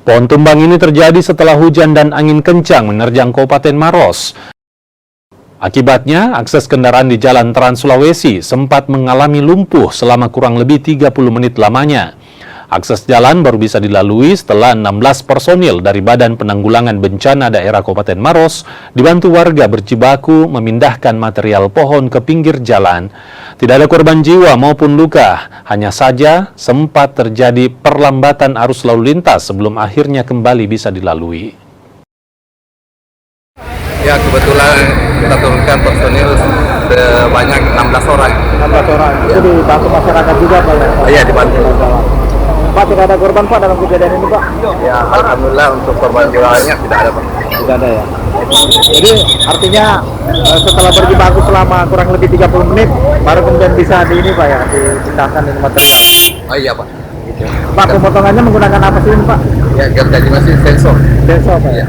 Pohon tumbang ini terjadi setelah hujan dan angin kencang menerjang Kabupaten Maros. Akibatnya, akses kendaraan di Jalan Trans Sulawesi sempat mengalami lumpuh selama kurang lebih 30 menit lamanya. Akses jalan baru bisa dilalui setelah 16 personil dari Badan Penanggulangan Bencana Daerah Kabupaten Maros dibantu warga berjibaku memindahkan material pohon ke pinggir jalan. Tidak ada korban jiwa maupun luka, hanya saja sempat terjadi perlambatan arus lalu lintas sebelum akhirnya kembali bisa dilalui. Ya, kebetulan kita turunkan personil sebanyak 16 orang. 16 orang. Itu dibantu masyarakat juga, Pak? Iya, dibantu. Pak, tidak ada korban, Pak, dalam kejadian ini, Pak? Ya, alhamdulillah untuk korban jiwanya tidak ada, Pak. Tidak ada, ya. Jadi artinya setelah berjibaku selama kurang lebih 30 menit, baru kemudian bisa Pak, ya, dipindahkan ini material. Oh iya, Pak. Pak, pemotongannya menggunakan apa sih ini, Pak? Ya, gergaji mesin sensor. Sensor, Pak. Ya.